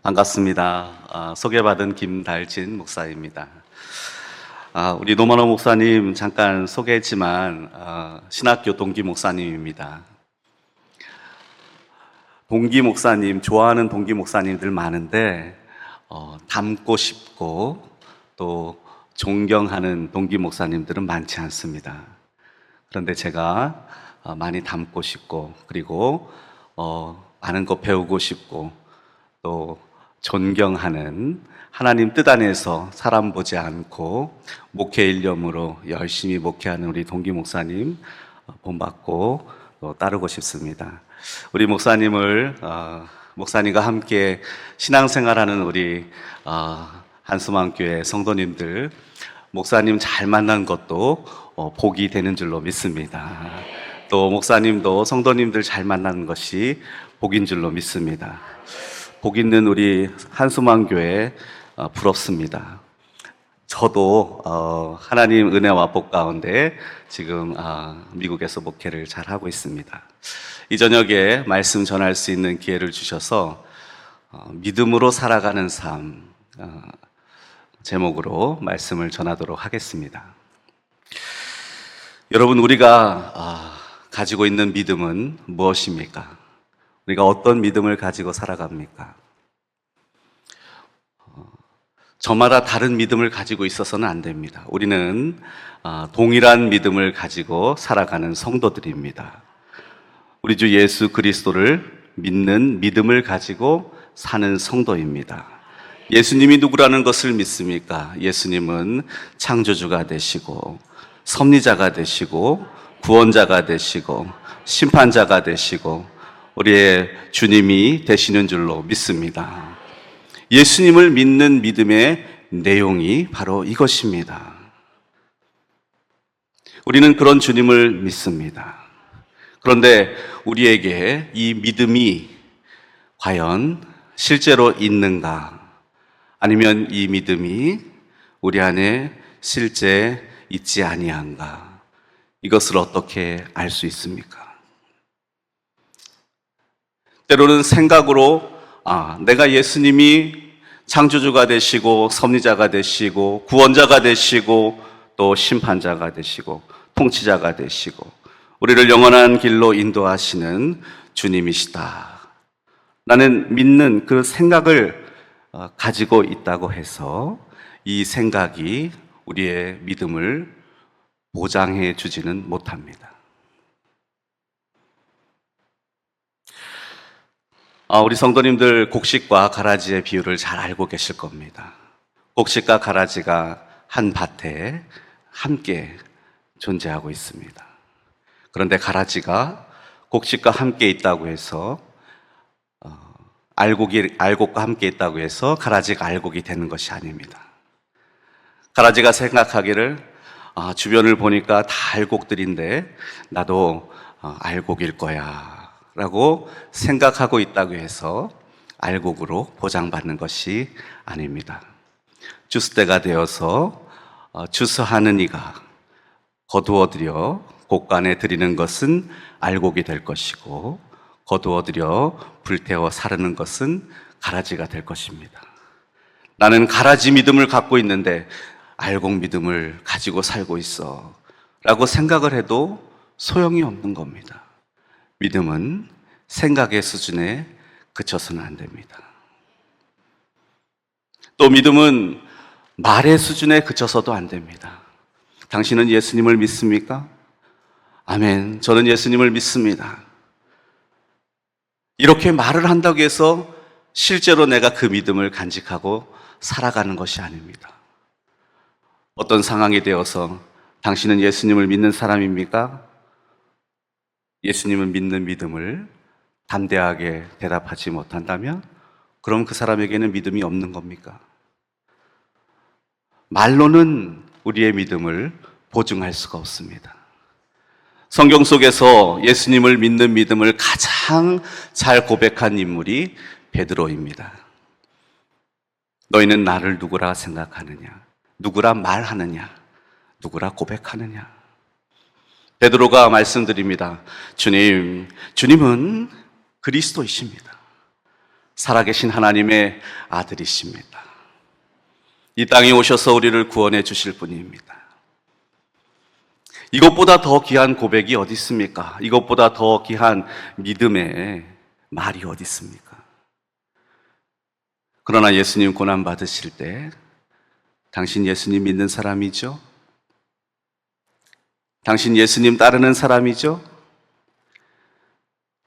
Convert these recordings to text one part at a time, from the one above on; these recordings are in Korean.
반갑습니다. 소개받은 김달진 목사입니다. 우리 노만호 목사님 잠깐 소개했지만 신학교 동기 목사님입니다. 동기 목사님, 좋아하는 동기 목사님들 많은데 닮고 싶고 또 존경하는 동기 목사님들은 많지 않습니다. 그런데 제가 많이 닮고 싶고 그리고 많은 거 배우고 싶고 또 존경하는 하나님 뜻 안에서 사람 보지 않고 목회 일념으로 열심히 목회하는 우리 동기 목사님 본받고 또 따르고 싶습니다. 우리 목사님을 목사님과 함께 신앙생활하는 우리 한수만교회 성도님들 목사님 잘 만난 것도 복이 되는 줄로 믿습니다. 또 목사님도 성도님들 잘 만나는 것이 복인 줄로 믿습니다. 복 있는 우리 한수만교회 부럽습니다. 저도 하나님 은혜와 복 가운데 지금 미국에서 목회를 잘 하고 있습니다. 이 저녁에 말씀 전할 수 있는 기회를 주셔서 믿음으로 살아가는 삶 제목으로 말씀을 전하도록 하겠습니다. 여러분, 우리가 가지고 있는 믿음은 무엇입니까? 우리가 어떤 믿음을 가지고 살아갑니까? 저마다 다른 믿음을 가지고 있어서는 안 됩니다. 우리는 동일한 믿음을 가지고 살아가는 성도들입니다. 우리 주 예수 그리스도를 믿는 믿음을 가지고 사는 성도입니다. 예수님이 누구라는 것을 믿습니까? 예수님은 창조주가 되시고 섭리자가 되시고 구원자가 되시고 심판자가 되시고 우리의 주님이 되시는 줄로 믿습니다. 예수님을 믿는 믿음의 내용이 바로 이것입니다. 우리는 그런 주님을 믿습니다. 그런데 우리에게 이 믿음이 과연 실제로 있는가? 아니면 이 믿음이 우리 안에 실제 있지 아니한가? 이것을 어떻게 알 수 있습니까? 때로는 생각으로 내가 예수님이 창조주가 되시고 섭리자가 되시고 구원자가 되시고 또 심판자가 되시고 통치자가 되시고 우리를 영원한 길로 인도하시는 주님이시다. 나는 믿는 그 생각을 가지고 있다고 해서 이 생각이 우리의 믿음을 보장해 주지는 못합니다. 우리 성도님들 곡식과 가라지의 비유를 잘 알고 계실 겁니다. 곡식과 가라지가 한 밭에 함께 존재하고 있습니다. 그런데 가라지가 곡식과 함께 있다고 해서 알곡과 함께 있다고 해서 가라지가 알곡이 되는 것이 아닙니다. 가라지가 생각하기를 주변을 보니까 다 알곡들인데 나도 알곡일 거야 라고 생각하고 있다고 해서 알곡으로 보장받는 것이 아닙니다. 주스 때가 되어서 주스하는 이가 거두어들여 곡간에 드리는 것은 알곡이 될 것이고 거두어들여 불태워 사르는 것은 가라지가 될 것입니다. 나는 가라지 믿음을 갖고 있는데 알곡 믿음을 가지고 살고 있어 라고 생각을 해도 소용이 없는 겁니다. 믿음은 생각의 수준에 그쳐서는 안 됩니다. 또 믿음은 말의 수준에 그쳐서도 안 됩니다. 당신은 예수님을 믿습니까? 아멘. 저는 예수님을 믿습니다. 이렇게 말을 한다고 해서 실제로 내가 그 믿음을 간직하고 살아가는 것이 아닙니다. 어떤 상황이 되어서 당신은 예수님을 믿는 사람입니까? 예수님을 믿는 믿음을 담대하게 대답하지 못한다면 그럼 그 사람에게는 믿음이 없는 겁니까? 말로는 우리의 믿음을 보증할 수가 없습니다. 성경 속에서 예수님을 믿는 믿음을 가장 잘 고백한 인물이 베드로입니다. 너희는 나를 누구라 생각하느냐? 누구라 말하느냐? 누구라 고백하느냐? 베드로가 말씀드립니다. 주님은 그리스도이십니다. 살아계신 하나님의 아들이십니다. 이 땅에 오셔서 우리를 구원해 주실 분입니다. 이것보다 더 귀한 고백이 어디 있습니까? 이것보다 더 귀한 믿음의 말이 어디 있습니까? 그러나 예수님 고난 받으실 때 당신 예수님 믿는 사람이죠? 당신 예수님 따르는 사람이죠?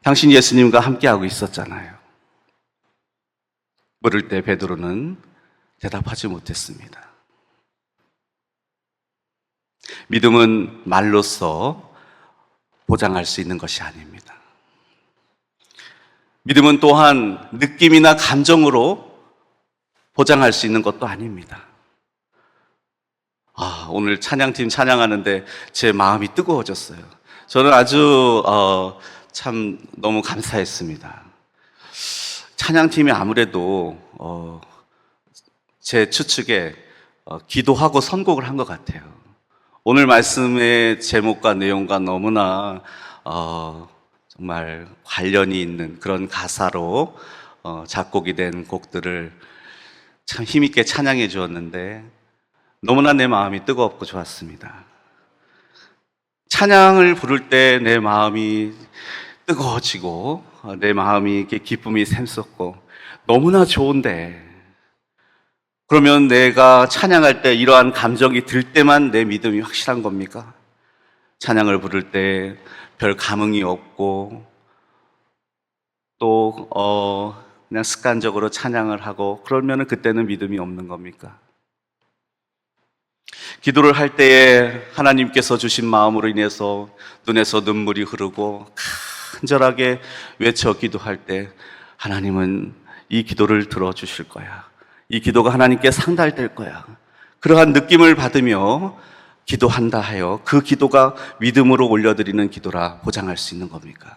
당신 예수님과 함께하고 있었잖아요. 물을 때 베드로는 대답하지 못했습니다. 믿음은 말로써 보장할 수 있는 것이 아닙니다. 믿음은 또한 느낌이나 감정으로 보장할 수 있는 것도 아닙니다. 오늘 찬양팀 찬양하는데 제 마음이 뜨거워졌어요. 저는 아주 참 너무 감사했습니다. 찬양팀이 아무래도 제 추측에 기도하고 선곡을 한 것 같아요. 오늘 말씀의 제목과 내용과 너무나 정말 관련이 있는 그런 가사로 작곡이 된 곡들을 참 힘있게 찬양해 주었는데 너무나 내 마음이 뜨겁고 좋았습니다. 찬양을 부를 때 내 마음이 뜨거워지고 내 마음이 이렇게 기쁨이 샘솟고 너무나 좋은데, 그러면 내가 찬양할 때 이러한 감정이 들 때만 내 믿음이 확실한 겁니까? 찬양을 부를 때 별 감흥이 없고 또 그냥 습관적으로 찬양을 하고 그러면 그때는 믿음이 없는 겁니까? 기도를 할 때에 하나님께서 주신 마음으로 인해서 눈에서 눈물이 흐르고 간절하게 외쳐 기도할 때 하나님은 이 기도를 들어주실 거야. 이 기도가 하나님께 상달될 거야. 그러한 느낌을 받으며 기도한다 하여 그 기도가 믿음으로 올려드리는 기도라 보장할 수 있는 겁니까?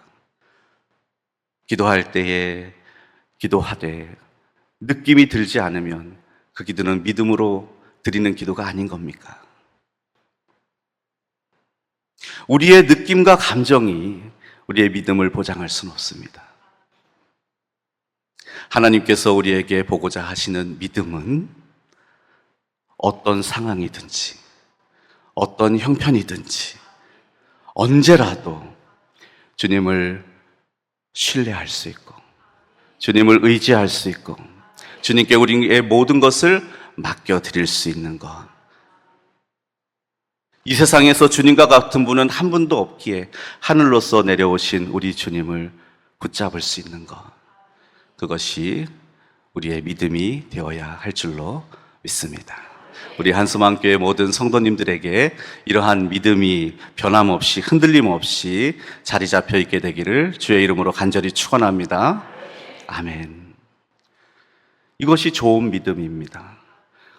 기도할 때에 기도하되 느낌이 들지 않으면 그 기도는 믿음으로 드리는 기도가 아닌 겁니까? 우리의 느낌과 감정이 우리의 믿음을 보장할 수는 없습니다. 하나님께서 우리에게 보고자 하시는 믿음은 어떤 상황이든지 어떤 형편이든지 언제라도 주님을 신뢰할 수 있고 주님을 의지할 수 있고 주님께 우리의 모든 것을 맡겨드릴 수 있는 것. 이 세상에서 주님과 같은 분은 한 분도 없기에 하늘로서 내려오신 우리 주님을 붙잡을 수 있는 것. 그것이 우리의 믿음이 되어야 할 줄로 믿습니다. 우리 한수만교회 모든 성도님들에게 이러한 믿음이 변함없이 흔들림 없이 자리 잡혀 있게 되기를 주의 이름으로 간절히 축원합니다. 아멘. 이것이 좋은 믿음입니다.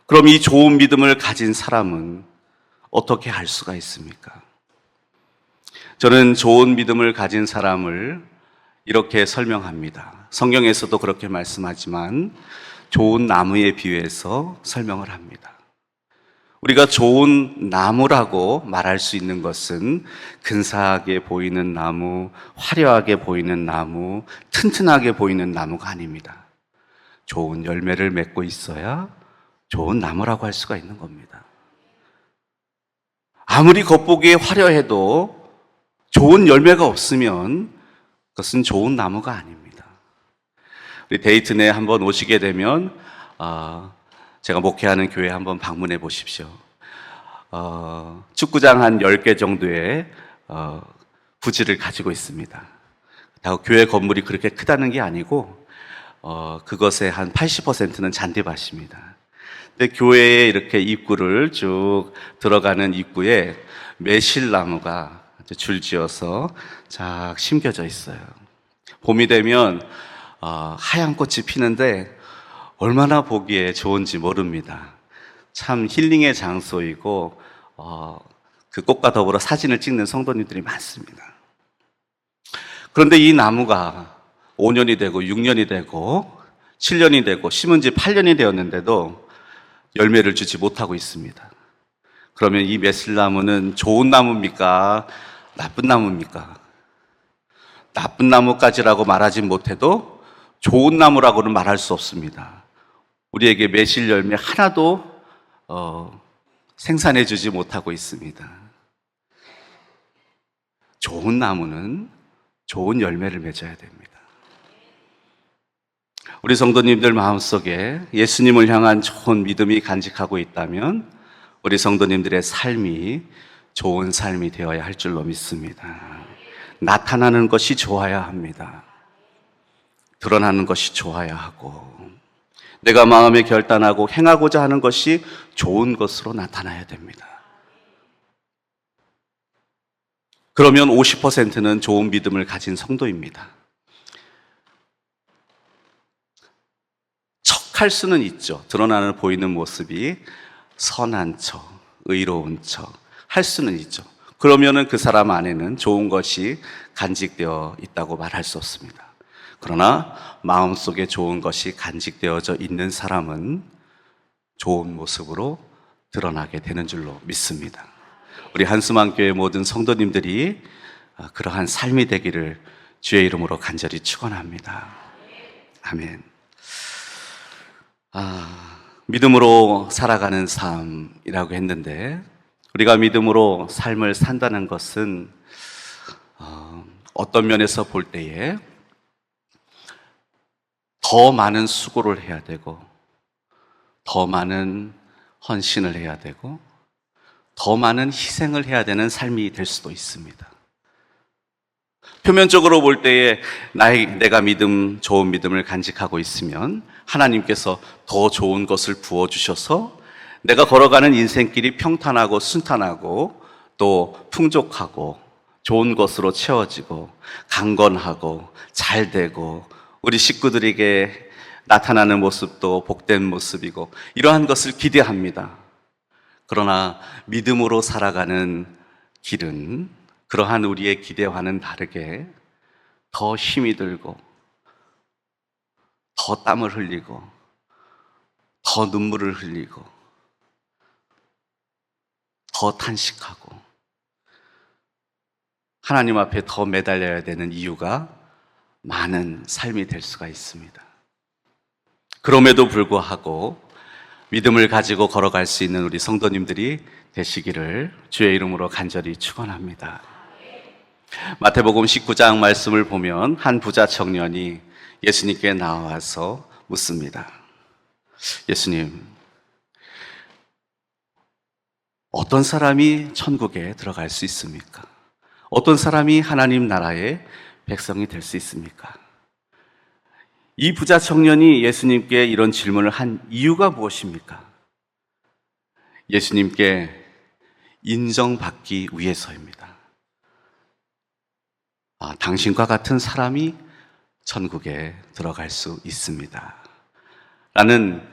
그럼 이 좋은 믿음을 가진 사람은 어떻게 할 수가 있습니까? 저는 좋은 믿음을 가진 사람을 이렇게 설명합니다. 성경에서도 그렇게 말씀하지만 좋은 나무에 비유해서 설명을 합니다. 우리가 좋은 나무라고 말할 수 있는 것은 근사하게 보이는 나무, 화려하게 보이는 나무, 튼튼하게 보이는 나무가 아닙니다. 좋은 열매를 맺고 있어야 좋은 나무라고 할 수가 있는 겁니다. 아무리 겉보기에 화려해도 좋은 열매가 없으면 그것은 좋은 나무가 아닙니다. 우리 데이튼에 한번 오시게 되면 제가 목회하는 교회 한번 방문해 보십시오. 축구장 한 10개 정도의 부지를 가지고 있습니다. 교회 건물이 그렇게 크다는 게 아니고 그것의 한 80%는 잔디밭입니다. 근데 교회에 이렇게 입구를 쭉 들어가는 입구에 매실나무가 줄지어서 쫙 심겨져 있어요. 봄이 되면 하얀 꽃이 피는데 얼마나 보기에 좋은지 모릅니다. 참 힐링의 장소이고 그 꽃과 더불어 사진을 찍는 성도님들이 많습니다. 그런데 이 나무가 5년이 되고 6년이 되고 7년이 되고 심은 지 8년이 되었는데도 열매를 주지 못하고 있습니다. 그러면 이 매실나무는 좋은 나무입니까? 나쁜 나무입니까? 나쁜 나무까지라고 말하진 못해도 좋은 나무라고는 말할 수 없습니다. 우리에게 매실 열매 하나도 생산해 주지 못하고 있습니다. 좋은 나무는 좋은 열매를 맺어야 됩니다. 우리 성도님들 마음속에 예수님을 향한 좋은 믿음이 간직하고 있다면 우리 성도님들의 삶이 좋은 삶이 되어야 할 줄로 믿습니다. 나타나는 것이 좋아야 합니다. 드러나는 것이 좋아야 하고, 내가 마음에 결단하고 행하고자 하는 것이 좋은 것으로 나타나야 됩니다. 그러면 50%는 좋은 믿음을 가진 성도입니다. 척할 수는 있죠. 드러나는 보이는 모습이 선한 척, 의로운 척 할 수는 있죠. 그러면은 그 사람 안에는 좋은 것이 간직되어 있다고 말할 수 없습니다. 그러나 마음속에 좋은 것이 간직되어져 있는 사람은 좋은 모습으로 드러나게 되는 줄로 믿습니다. 우리 한수만교회 모든 성도님들이 그러한 삶이 되기를 주의 이름으로 간절히 축원합니다. 아멘. 믿음으로 살아가는 삶이라고 했는데, 우리가 믿음으로 삶을 산다는 것은 어떤 면에서 볼 때에 더 많은 수고를 해야 되고, 더 많은 헌신을 해야 되고, 더 많은 희생을 해야 되는 삶이 될 수도 있습니다. 표면적으로 볼 때에 내가 좋은 믿음을 간직하고 있으면 하나님께서 더 좋은 것을 부어주셔서 내가 걸어가는 인생길이 평탄하고 순탄하고 또 풍족하고 좋은 것으로 채워지고 강건하고 잘 되고 우리 식구들에게 나타나는 모습도 복된 모습이고 이러한 것을 기대합니다. 그러나 믿음으로 살아가는 길은 그러한 우리의 기대와는 다르게 더 힘이 들고 더 땀을 흘리고 더 눈물을 흘리고 더 탄식하고 하나님 앞에 더 매달려야 되는 이유가 많은 삶이 될 수가 있습니다. 그럼에도 불구하고 믿음을 가지고 걸어갈 수 있는 우리 성도님들이 되시기를 주의 이름으로 간절히 축원합니다. 마태복음 19장 말씀을 보면 한 부자 청년이 예수님께 나와서 묻습니다. 예수님, 어떤 사람이 천국에 들어갈 수 있습니까? 어떤 사람이 하나님 나라의 백성이 될 수 있습니까? 이 부자 청년이 예수님께 이런 질문을 한 이유가 무엇입니까? 예수님께 인정받기 위해서입니다. 당신과 같은 사람이 천국에 들어갈 수 있습니다. 라는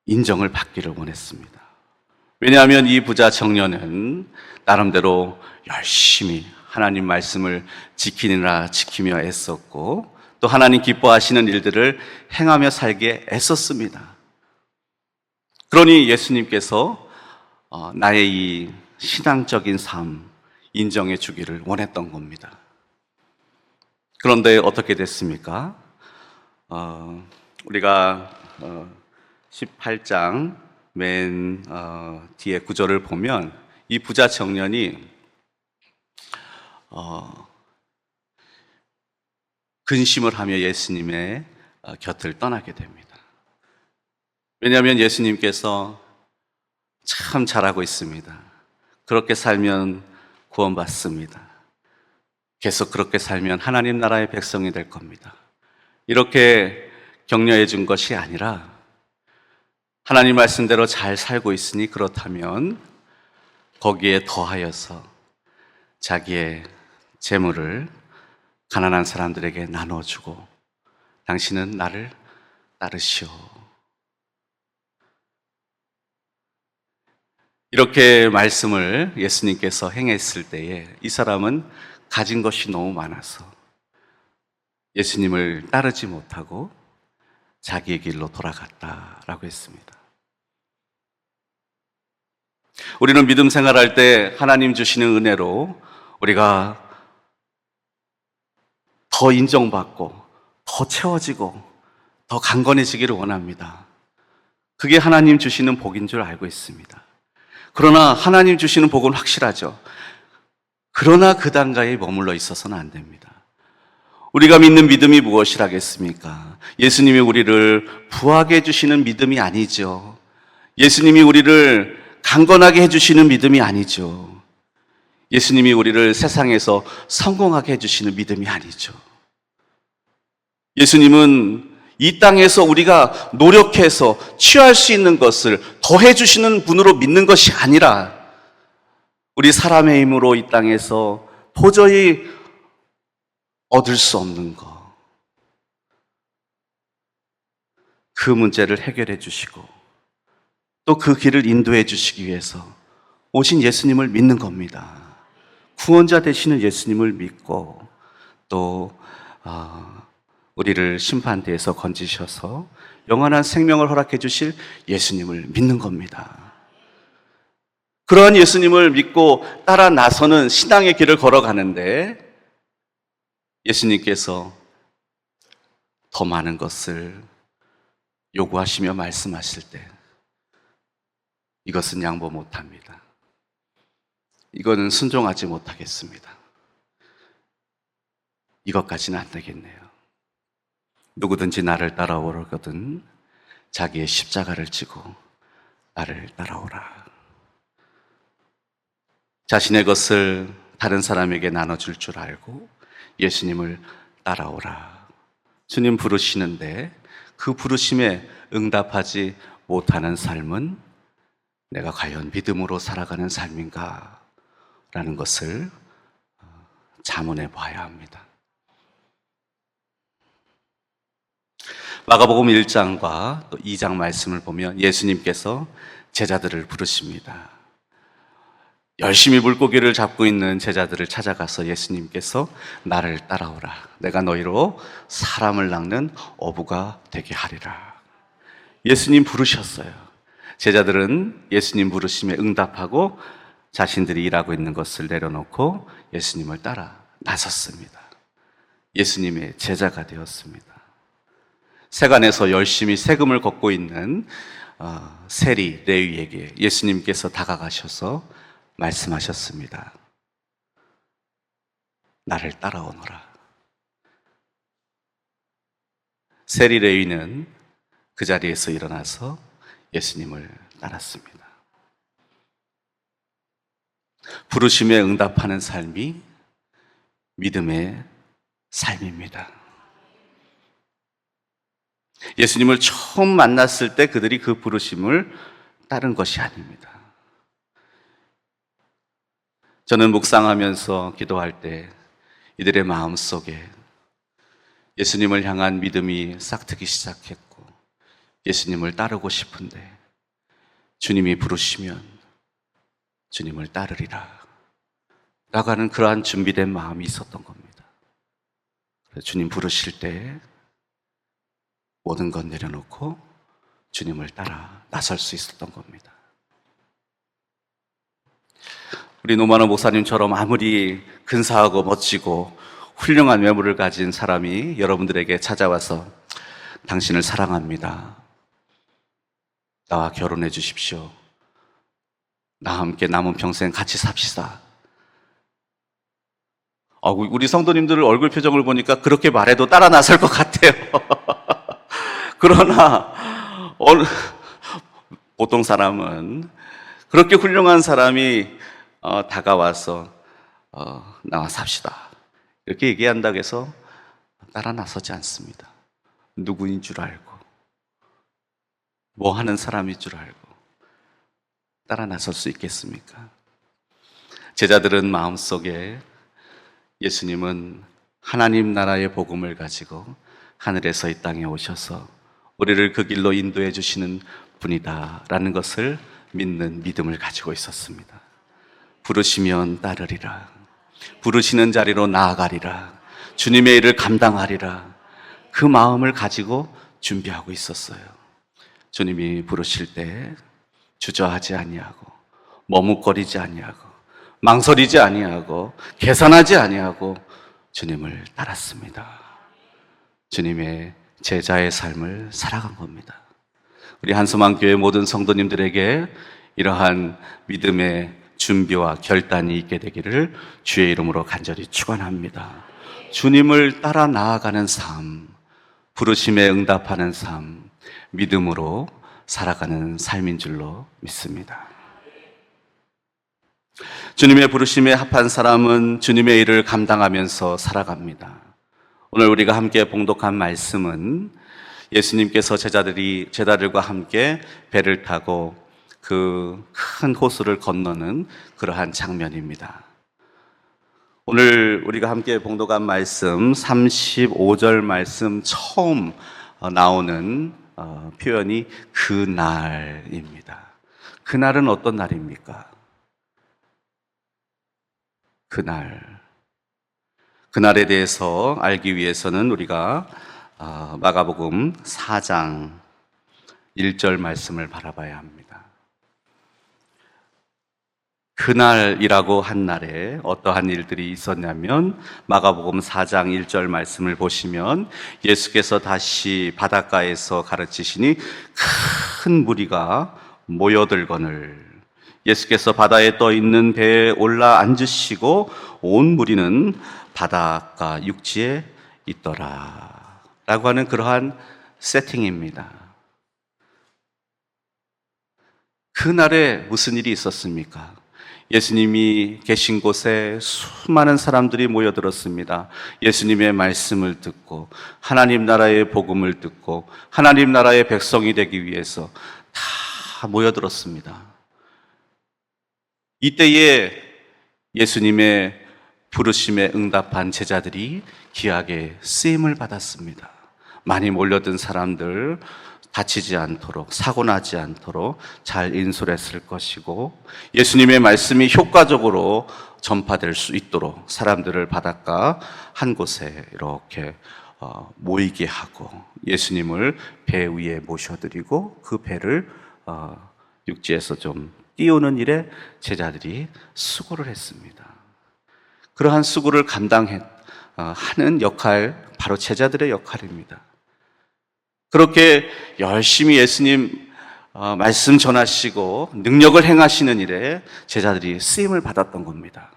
인정을 받기를 원했습니다. 왜냐하면 이 부자 청년은 나름대로 열심히 하나님 말씀을 지키며 애썼고 또 하나님 기뻐하시는 일들을 행하며 살기에 애썼습니다. 그러니 예수님께서 나의 이 신앙적인 삶 인정해 주기를 원했던 겁니다. 그런데 어떻게 됐습니까? 우리가 18장 맨 뒤에 구절을 보면 이 부자 청년이 근심을 하며 예수님의 곁을 떠나게 됩니다. 왜냐하면 예수님께서 참 잘하고 있습니다. 그렇게 살면 구원받습니다. 계속 그렇게 살면 하나님 나라의 백성이 될 겁니다. 이렇게 격려해 준 것이 아니라 하나님 말씀대로 잘 살고 있으니 그렇다면 거기에 더하여서 자기의 재물을 가난한 사람들에게 나눠주고 당신은 나를 따르시오. 이렇게 말씀을 예수님께서 행했을 때에 이 사람은 가진 것이 너무 많아서 예수님을 따르지 못하고 자기의 길로 돌아갔다라고 했습니다. 우리는 믿음 생활할 때 하나님 주시는 은혜로 우리가 더 인정받고 더 채워지고 더 강건해지기를 원합니다. 그게 하나님 주시는 복인 줄 알고 있습니다. 그러나 하나님 주시는 복은 확실하죠. 그러나 그 단가에 머물러 있어서는 안 됩니다. 우리가 믿는 믿음이 무엇이라겠습니까? 예수님이 우리를 부하게 해주시는 믿음이 아니죠. 예수님이 우리를 강건하게 해주시는 믿음이 아니죠. 예수님이 우리를 세상에서 성공하게 해주시는 믿음이 아니죠. 예수님은 이 땅에서 우리가 노력해서 취할 수 있는 것을 더해주시는 분으로 믿는 것이 아니라 우리 사람의 힘으로 이 땅에서 도저히 얻을 수 없는 것, 그 문제를 해결해 주시고 또 그 길을 인도해 주시기 위해서 오신 예수님을 믿는 겁니다. 구원자 되시는 예수님을 믿고 또 우리를 심판대에서 건지셔서 영원한 생명을 허락해 주실 예수님을 믿는 겁니다. 그러한 예수님을 믿고 따라 나서는 신앙의 길을 걸어가는데 예수님께서 더 많은 것을 요구하시며 말씀하실 때 이것은 양보 못합니다. 이거는 순종하지 못하겠습니다. 이것까지는 안 되겠네요. 누구든지 나를 따라오려거든 자기의 십자가를 지고 나를 따라오라. 자신의 것을 다른 사람에게 나눠줄 줄 알고 예수님을 따라오라. 주님 부르시는데 그 부르심에 응답하지 못하는 삶은 내가 과연 믿음으로 살아가는 삶인가? 라는 것을 자문해 봐야 합니다. 마가복음 1장과 또 2장 말씀을 보면 예수님께서 제자들을 부르십니다. 열심히 물고기를 잡고 있는 제자들을 찾아가서 예수님께서 나를 따라오라. 내가 너희로 사람을 낚는 어부가 되게 하리라. 예수님 부르셨어요. 제자들은 예수님 부르심에 응답하고 자신들이 일하고 있는 것을 내려놓고 예수님을 따라 나섰습니다. 예수님의 제자가 되었습니다. 세간에서 열심히 세금을 걷고 있는 세리 레위에게 예수님께서 다가가셔서 말씀하셨습니다. 나를 따라오너라. 세리 레위는 그 자리에서 일어나서 예수님을 따랐습니다. 부르심에 응답하는 삶이 믿음의 삶입니다. 예수님을 처음 만났을 때 그들이 그 부르심을 따른 것이 아닙니다. 저는 묵상하면서 기도할 때 이들의 마음 속에 예수님을 향한 믿음이 싹트기 시작했고 예수님을 따르고 싶은데 주님이 부르시면 주님을 따르리라 라고 하는 그러한 준비된 마음이 있었던 겁니다. 주님 부르실 때 모든 것 내려놓고 주님을 따라 나설 수 있었던 겁니다. 우리 노만호 목사님처럼 아무리 근사하고 멋지고 훌륭한 외모를 가진 사람이 여러분들에게 찾아와서 당신을 사랑합니다. 나와 결혼해 주십시오. 나와 함께 남은 평생 같이 삽시다. 우리 성도님들 얼굴 표정을 보니까 그렇게 말해도 따라 나설 것 같아요. 그러나 보통 사람은 그렇게 훌륭한 사람이 다가와서 나와 삽시다 이렇게 얘기한다고 해서 따라 나서지 않습니다. 누구인 줄 알고 뭐 하는 사람인 줄 알고 따라 나설 수 있겠습니까? 제자들은 마음속에 예수님은 하나님 나라의 복음을 가지고 하늘에서 이 땅에 오셔서 우리를 그 길로 인도해 주시는 분이다라는 것을 믿는 믿음을 가지고 있었습니다. 부르시면 따르리라. 부르시는 자리로 나아가리라. 주님의 일을 감당하리라. 그 마음을 가지고 준비하고 있었어요. 주님이 부르실 때 주저하지 아니하고 머뭇거리지 아니하고 망설이지 아니하고 계산하지 아니하고 주님을 따랐습니다. 주님의 제자의 삶을 살아간 겁니다. 우리 한소망교회 모든 성도님들에게 이러한 믿음의 준비와 결단이 있게 되기를 주의 이름으로 간절히 축원합니다. 주님을 따라 나아가는 삶, 부르심에 응답하는 삶, 믿음으로 살아가는 삶인 줄로 믿습니다. 주님의 부르심에 합한 사람은 주님의 일을 감당하면서 살아갑니다. 오늘 우리가 함께 봉독한 말씀은 예수님께서 제자들과 함께 배를 타고 그 큰 호수를 건너는 그러한 장면입니다. 오늘 우리가 함께 봉독한 말씀 35절 말씀 처음 나오는 표현이 그날입니다. 그날은 어떤 날입니까? 그날에 대해서 알기 위해서는 우리가 마가복음 4장 1절 말씀을 바라봐야 합니다. 그날이라고 한 날에 어떠한 일들이 있었냐면 마가복음 4장 1절 말씀을 보시면 예수께서 다시 바닷가에서 가르치시니 큰 무리가 모여들거늘 예수께서 바다에 떠 있는 배에 올라 앉으시고 온 무리는 바닷가 육지에 있더라 라고 하는 그러한 세팅입니다. 그날에 무슨 일이 있었습니까? 예수님이 계신 곳에 수많은 사람들이 모여들었습니다. 예수님의 말씀을 듣고 하나님 나라의 복음을 듣고 하나님 나라의 백성이 되기 위해서 다 모여들었습니다. 이때에 예수님의 부르심에 응답한 제자들이 귀하게 쓰임을 받았습니다. 많이 몰려든 사람들 다치지 않도록, 사고 나지 않도록 잘 인솔했을 것이고 예수님의 말씀이 효과적으로 전파될 수 있도록 사람들을 바닷가 한 곳에 이렇게 모이게 하고 예수님을 배 위에 모셔드리고 그 배를 육지에서 좀 띄우는 일에 제자들이 수고를 했습니다. 그러한 수고를 감당하는 역할, 바로 제자들의 역할입니다. 그렇게 열심히 예수님 말씀 전하시고 능력을 행하시는 일에 제자들이 쓰임을 받았던 겁니다.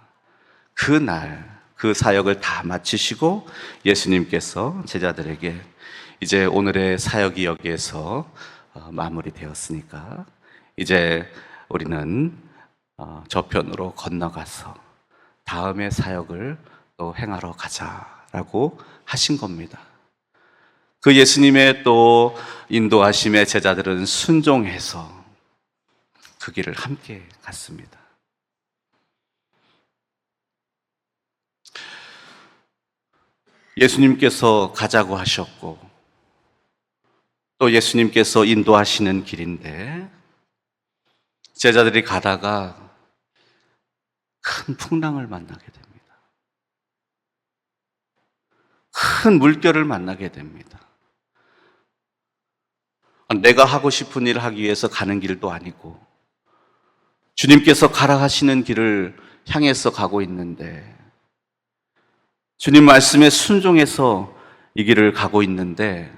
그날 그 사역을 다 마치시고 예수님께서 제자들에게 이제 오늘의 사역이 여기에서 마무리되었으니까 이제 우리는 저편으로 건너가서 다음의 사역을 또 행하러 가자라고 하신 겁니다. 그 예수님의 또 인도하심에 제자들은 순종해서 그 길을 함께 갔습니다. 예수님께서 가자고 하셨고 또 예수님께서 인도하시는 길인데 제자들이 가다가 큰 풍랑을 만나게 됩니다. 큰 물결을 만나게 됩니다. 내가 하고 싶은 일을 하기 위해서 가는 길도 아니고 주님께서 가라 하시는 길을 향해서 가고 있는데 주님 말씀에 순종해서 이 길을 가고 있는데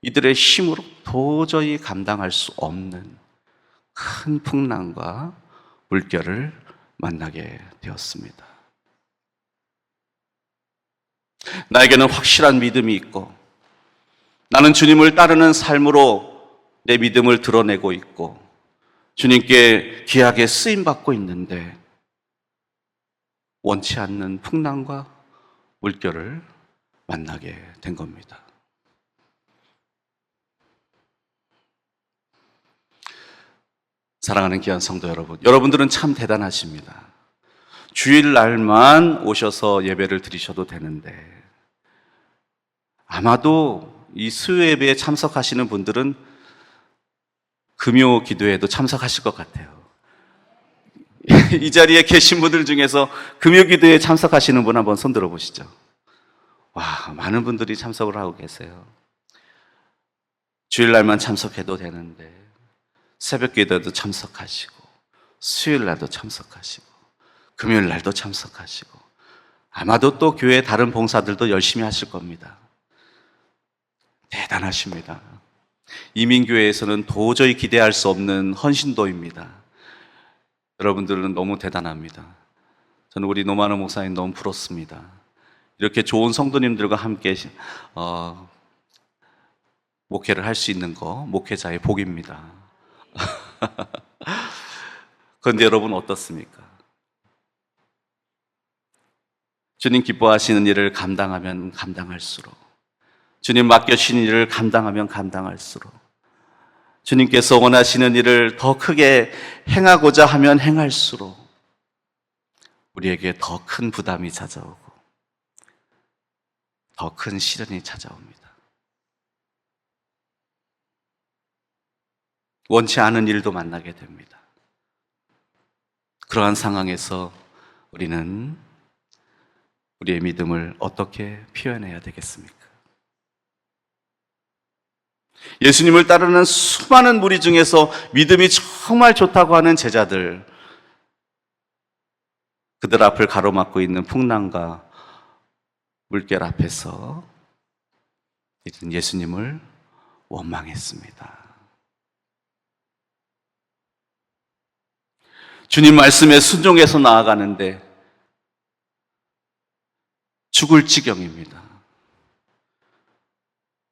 이들의 힘으로 도저히 감당할 수 없는 큰 풍랑과 물결을 만나게 되었습니다. 나에게는 확실한 믿음이 있고 나는 주님을 따르는 삶으로 내 믿음을 드러내고 있고 주님께 귀하게 쓰임받고 있는데 원치 않는 풍랑과 물결을 만나게 된 겁니다. 사랑하는 귀한 성도 여러분, 여러분들은 참 대단하십니다. 주일날만 오셔서 예배를 드리셔도 되는데 아마도 이 수요 예배에 참석하시는 분들은 금요 기도에도 참석하실 것 같아요. 이 자리에 계신 분들 중에서 금요 기도에 참석하시는 분 한번 손 들어보시죠. 와, 많은 분들이 참석을 하고 계세요. 주일날만 참석해도 되는데 새벽 기도에도 참석하시고 수요일날도 참석하시고 금요일날도 참석하시고 아마도 또 교회 다른 봉사들도 열심히 하실 겁니다. 대단하십니다. 이민교회에서는 도저히 기대할 수 없는 헌신도입니다. 여러분들은 너무 대단합니다. 저는 우리 노만호 목사님 너무 부럽습니다. 이렇게 좋은 성도님들과 함께 목회를 할 수 있는 거 목회자의 복입니다. 그런데 여러분 어떻습니까? 주님 기뻐하시는 일을 감당하면 감당할수록, 주님 맡겨주신 일을 감당하면 감당할수록, 주님께서 원하시는 일을 더 크게 행하고자 하면 행할수록 우리에게 더 큰 부담이 찾아오고 더 큰 시련이 찾아옵니다. 원치 않은 일도 만나게 됩니다. 그러한 상황에서 우리는 우리의 믿음을 어떻게 표현해야 되겠습니까? 예수님을 따르는 수많은 무리 중에서 믿음이 정말 좋다고 하는 제자들, 그들 앞을 가로막고 있는 풍랑과 물결 앞에서 이들은 예수님을 원망했습니다. 주님 말씀에 순종해서 나아가는데 죽을 지경입니다.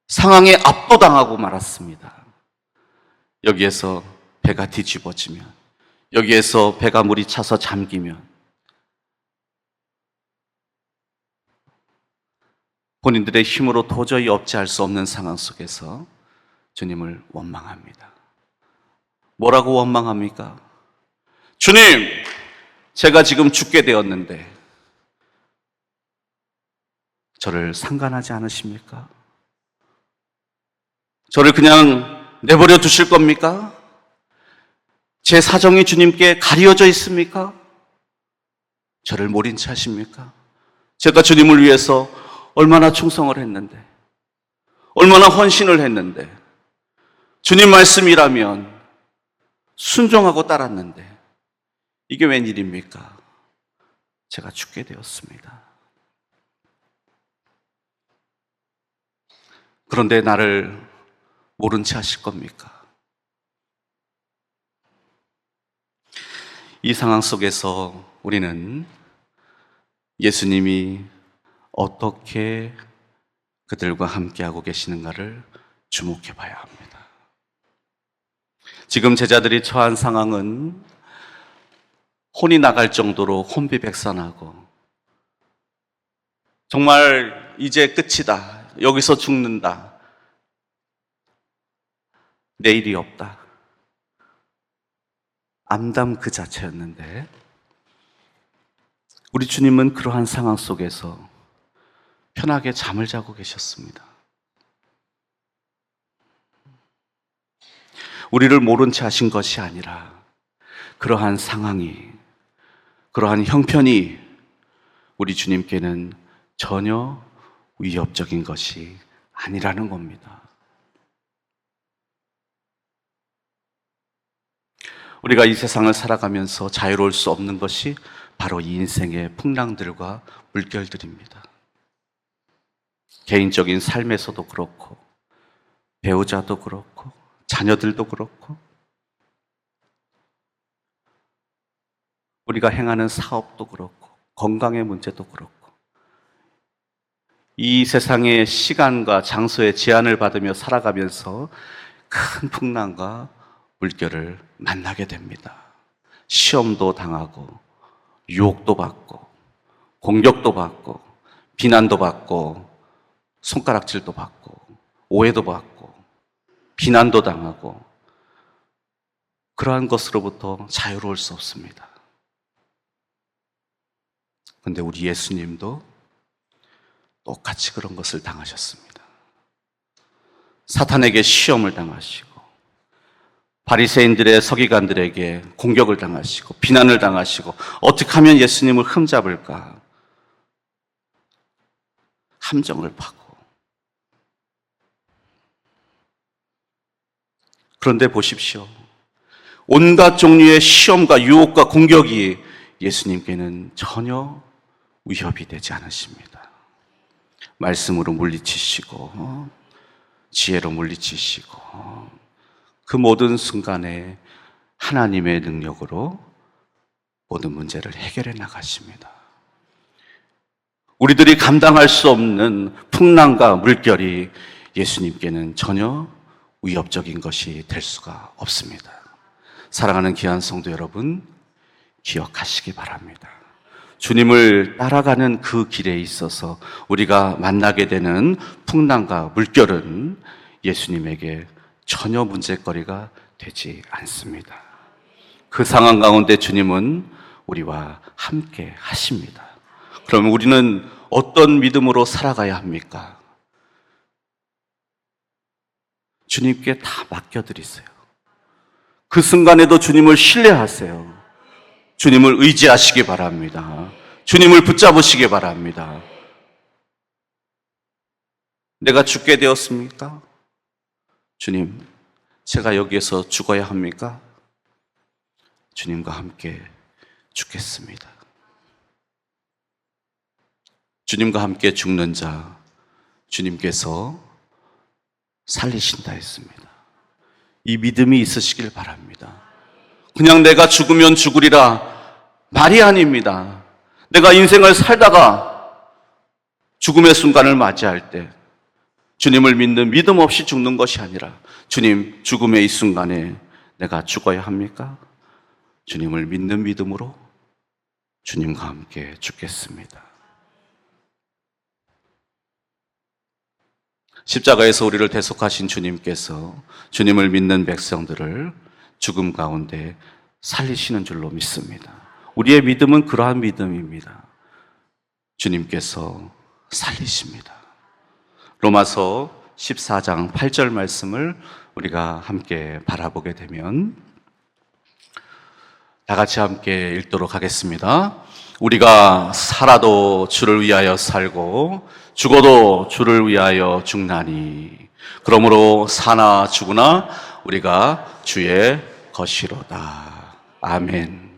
상황에 압도당하고 말았습니다. 여기에서 배가 뒤집어지면, 여기에서 배가 물이 차서 잠기면 본인들의 힘으로 도저히 억제할 수 없는 상황 속에서 주님을 원망합니다. 뭐라고 원망합니까? 주님, 제가 지금 죽게 되었는데 저를 상관하지 않으십니까? 저를 그냥 내버려 두실 겁니까? 제 사정이 주님께 가려져 있습니까? 저를 모른 채 하십니까? 제가 주님을 위해서 얼마나 충성을 했는데, 얼마나 헌신을 했는데, 주님 말씀이라면 순종하고 따랐는데 이게 웬일입니까? 제가 죽게 되었습니다. 그런데 나를 모른 채 하실 겁니까? 이 상황 속에서 우리는 예수님이 어떻게 그들과 함께하고 계시는가를 주목해 봐야 합니다. 지금 제자들이 처한 상황은 혼이 나갈 정도로 혼비백산하고, 정말 이제 끝이다, 여기서 죽는다, 내일이 없다, 암담 그 자체였는데 우리 주님은 그러한 상황 속에서 편하게 잠을 자고 계셨습니다. 우리를 모른 채 하신 것이 아니라 그러한 상황이, 그러한 형편이 우리 주님께는 전혀 위협적인 것이 아니라는 겁니다. 우리가 이 세상을 살아가면서 자유로울 수 없는 것이 바로 이 인생의 풍랑들과 물결들입니다. 개인적인 삶에서도 그렇고, 배우자도 그렇고, 자녀들도 그렇고, 우리가 행하는 사업도 그렇고, 건강의 문제도 그렇고, 이 세상의 시간과 장소의 제한을 받으며 살아가면서 큰 풍랑과 물결을 만나게 됩니다. 시험도 당하고, 유혹도 받고, 공격도 받고, 비난도 받고, 손가락질도 받고, 오해도 받고, 비난도 당하고, 그러한 것으로부터 자유로울 수 없습니다. 그런데 우리 예수님도 똑같이 그런 것을 당하셨습니다. 사탄에게 시험을 당하시고, 바리새인들의 서기관들에게 공격을 당하시고, 비난을 당하시고, 어떻게 하면 예수님을 흠잡을까 함정을 파고, 그런데 보십시오. 온갖 종류의 시험과 유혹과 공격이 예수님께는 전혀 위협이 되지 않으십니다. 말씀으로 물리치시고, 지혜로 물리치시고 그 모든 순간에 하나님의 능력으로 모든 문제를 해결해 나가십니다. 우리들이 감당할 수 없는 풍랑과 물결이 예수님께는 전혀 위협적인 것이 될 수가 없습니다. 사랑하는 귀한 성도 여러분, 기억하시기 바랍니다. 주님을 따라가는 그 길에 있어서 우리가 만나게 되는 풍랑과 물결은 예수님에게 전혀 문제거리가 되지 않습니다. 그 상황 가운데 주님은 우리와 함께 하십니다. 그럼 우리는 어떤 믿음으로 살아가야 합니까? 주님께 다 맡겨드리세요. 그 순간에도 주님을 신뢰하세요. 주님을 의지하시기 바랍니다. 주님을 붙잡으시기 바랍니다. 내가 죽게 되었습니까? 주님, 제가 여기에서 죽어야 합니까? 주님과 함께 죽겠습니다. 주님과 함께 죽는 자, 주님께서 살리신다 했습니다. 이 믿음이 있으시길 바랍니다. 그냥 내가 죽으면 죽으리라 말이 아닙니다. 내가 인생을 살다가 죽음의 순간을 맞이할 때 주님을 믿는 믿음 없이 죽는 것이 아니라 주님, 죽음의 이 순간에 내가 죽어야 합니까? 주님을 믿는 믿음으로 주님과 함께 죽겠습니다. 십자가에서 우리를 대속하신 주님께서 주님을 믿는 백성들을 죽음 가운데 살리시는 줄로 믿습니다. 우리의 믿음은 그러한 믿음입니다. 주님께서 살리십니다. 로마서 14장 8절 말씀을 우리가 함께 바라보게 되면 다 같이 함께 읽도록 하겠습니다. 우리가 살아도 주를 위하여 살고 죽어도 주를 위하여 죽나니 그러므로 사나 죽으나 우리가 주의 것이로다. 아멘.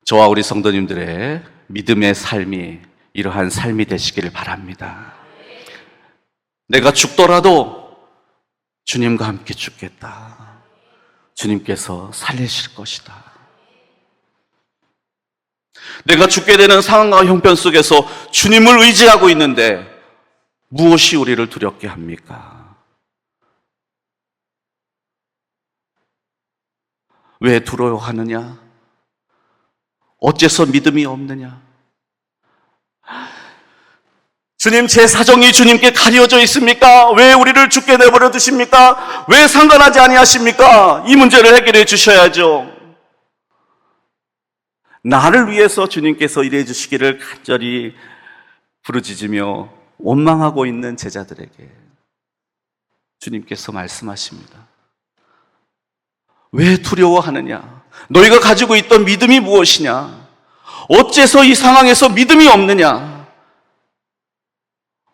저와 우리 성도님들의 믿음의 삶이 이러한 삶이 되시기를 바랍니다. 내가 죽더라도 주님과 함께 죽겠다. 주님께서 살리실 것이다. 내가 죽게 되는 상황과 형편 속에서 주님을 의지하고 있는데 무엇이 우리를 두렵게 합니까? 왜 두려워하느냐? 어째서 믿음이 없느냐? 주님, 제 사정이 주님께 가려져 있습니까? 왜 우리를 죽게 내버려 두십니까? 왜 상관하지 아니하십니까? 이 문제를 해결해 주셔야죠. 나를 위해서 주님께서 일해 주시기를 간절히 부르짖으며 원망하고 있는 제자들에게 주님께서 말씀하십니다. 왜 두려워하느냐? 너희가 가지고 있던 믿음이 무엇이냐? 어째서 이 상황에서 믿음이 없느냐?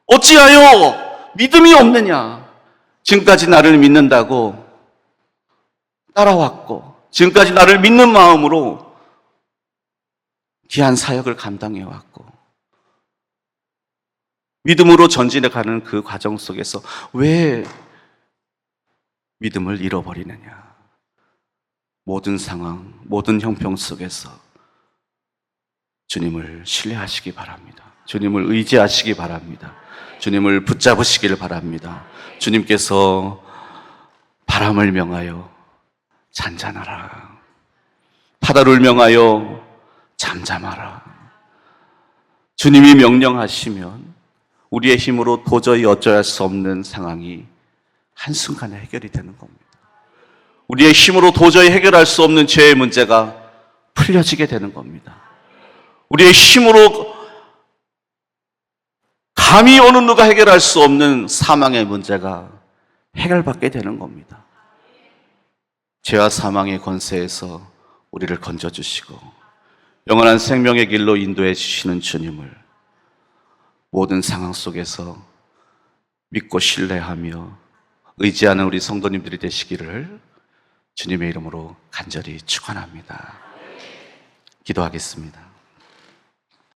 어찌하여 믿음이 없느냐? 지금까지 나를 믿는다고 따라왔고 지금까지 나를 믿는 마음으로 귀한 사역을 감당해왔고 믿음으로 전진해가는 그 과정 속에서 왜 믿음을 잃어버리느냐? 모든 상황, 모든 형평 속에서 주님을 신뢰하시기 바랍니다. 주님을 의지하시기 바랍니다. 주님을 붙잡으시기를 바랍니다. 주님께서 바람을 명하여 잔잔하라. 바다를 명하여 잠잠하라. 주님이 명령하시면 우리의 힘으로 도저히 어찌할 수 없는 상황이 한순간에 해결이 되는 겁니다. 우리의 힘으로 도저히 해결할 수 없는 죄의 문제가 풀려지게 되는 겁니다. 우리의 힘으로 감히 어느 누가 해결할 수 없는 사망의 문제가 해결받게 되는 겁니다. 죄와 사망의 권세에서 우리를 건져주시고 영원한 생명의 길로 인도해 주시는 주님을 모든 상황 속에서 믿고 신뢰하며 의지하는 우리 성도님들이 되시기를 주님의 이름으로 간절히 축원합니다. 기도하겠습니다.